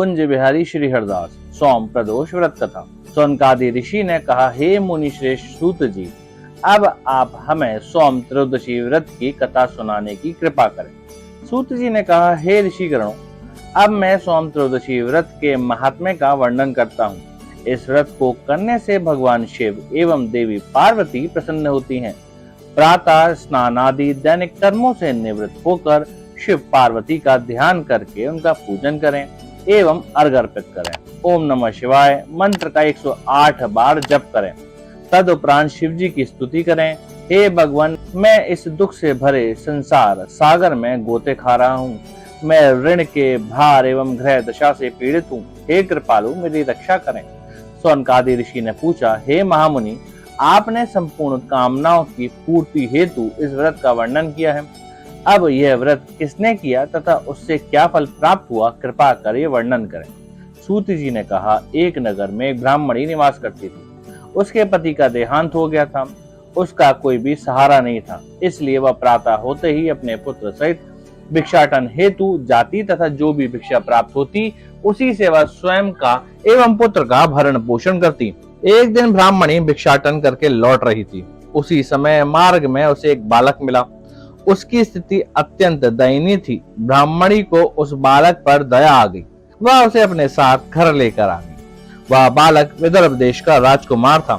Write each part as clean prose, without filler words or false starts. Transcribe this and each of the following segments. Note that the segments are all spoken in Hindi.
कुंज बिहारी श्री हरदास। सोम प्रदोष व्रत कथा। सौनकादि ऋषि ने कहा, हे मुनि श्रेष्ठ सूत जी, अब आप हमें सोम त्रयोदशी व्रत की कथा सुनाने की कृपा करें। सूत जी ने कहा, हे ऋषिगणों, अब मैं सोम त्रयोदशी व्रत के महात्म्य का वर्णन करता हूँ। इस व्रत को करने से भगवान शिव एवं देवी पार्वती प्रसन्न होती हैं। प्रातः स्नान आदि दैनिक कर्मों से निवृत्त होकर शिव पार्वती का ध्यान करके उनका पूजन करें एवं अर्घ अर्पित करें। ओम नमः शिवाय मंत्र का 108 बार जप करें। तदुपरांत शिव जी की स्तुति करें। हे भगवान, मैं इस दुख से भरे संसार सागर में गोते खा रहा हूँ। मैं ऋण के भार एवं ग्रह दशा से पीड़ित हूँ। हे कृपालु, मेरी रक्षा करें। सौनकादि ऋषि ने पूछा, हे महामुनि, आपने संपूर्ण कामनाओं की पूर्ति हेतु इस व्रत का वर्णन किया है। अब यह व्रत किसने किया तथा उससे क्या फल प्राप्त हुआ, कृपा कर ये वर्णन करें। सूत जी ने कहा, एक नगर में एक ब्राह्मणी निवास करती थी। उसके पति का देहांत हो गया था। उसका कोई भी सहारा नहीं था, इसलिए वह प्रातः होते ही अपने पुत्र सहित भिक्षाटन हेतु जाती तथा जो भी भिक्षा प्राप्त होती उसी से वह स्वयं का एवं पुत्र का भरण पोषण करती। एक दिन ब्राह्मणी भिक्षाटन करके लौट रही थी। उसी समय मार्ग में उसे एक बालक मिला। उसकी स्थिति अत्यंत दयनीय थी। ब्राह्मणी को उस बालक पर दया आ गई। वह उसे अपने साथ घर लेकर आ गई। वह बालक विदर्भ देश का राजकुमार था।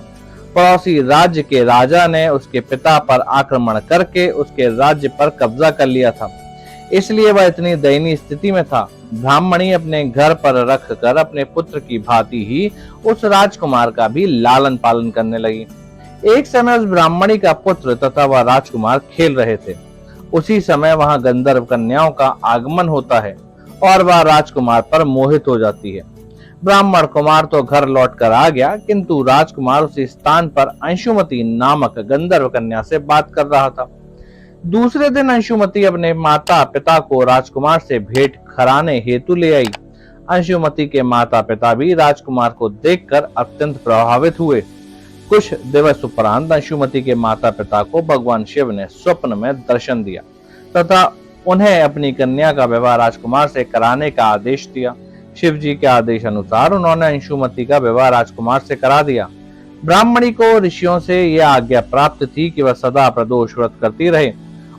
पड़ोसी राज्य के राजा ने उसके पिता पर आक्रमण करके उसके राज्य पर कब्जा कर लिया था, इसलिए वह इतनी दयनीय स्थिति में था। ब्राह्मणी अपने घर पर रख कर अपने पुत्र की भांति ही उस राजकुमार का भी लालन पालन करने लगी। एक समय उस ब्राह्मणी का पुत्र तथा वह राजकुमार खेल रहे थे। उसी समय वहां गंधर्व कन्याओं का आगमन होता है और वह राजकुमार पर मोहित हो जाती है। ब्राह्मण कुमार तो घर लौट कर आ गया, किंतु राजकुमार उसी स्थान पर अंशुमती नामक गंधर्व कन्या से बात कर रहा था। दूसरे दिन अंशुमती अपने माता पिता को राजकुमार से भेंट कराने हेतु ले आई। अंशुमती के माता पिता भी राजकुमार को देखकर अत्यंत प्रभावित हुए। कुछ दिवस उपरांत अंशुमती के माता पिता को भगवान शिव ने स्वप्न में दर्शन दिया तथा उन्हें अपनी कन्या का विवाह राजकुमार से कराने का आदेश दिया। शिव जी के आदेश अनुसार उन्होंने अंशुमती का विवाह राजकुमार से करा दिया। ब्राह्मणी को ऋषियों से यह आज्ञा प्राप्त थी कि वह सदा प्रदोष व्रत करती रहे।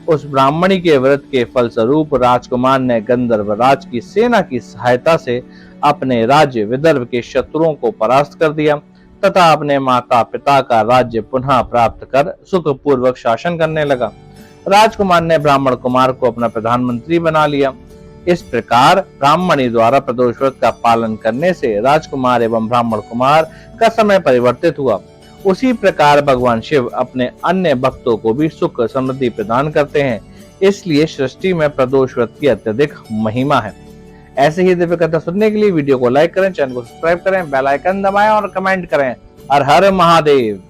उस ब्राह्मणी के व्रत के फलस्वरूप राजकुमार ने गंधर्व राज की सेना की सहायता से अपने राज्य विदर्भ के शत्रुओं को परास्त कर दिया तथा अपने माता पिता का राज्य पुनः प्राप्त कर सुखपूर्वक शासन करने लगा। राजकुमार ने ब्राह्मण कुमार को अपना प्रधानमंत्री बना लिया। इस प्रकार ब्राह्मणी द्वारा प्रदोष व्रत का पालन करने से राजकुमार एवं ब्राह्मण कुमार का समय परिवर्तित हुआ। उसी प्रकार भगवान शिव अपने अन्य भक्तों को भी सुख समृद्धि प्रदान करते हैं, इसलिए सृष्टि में प्रदोष व्रत की अत्यधिक महिमा है। ऐसे ही दिव्य कथा सुनने के लिए वीडियो को लाइक करें, चैनल को सब्सक्राइब करें, बेल आइकन दबाएं और कमेंट करें। हर हर महादेव।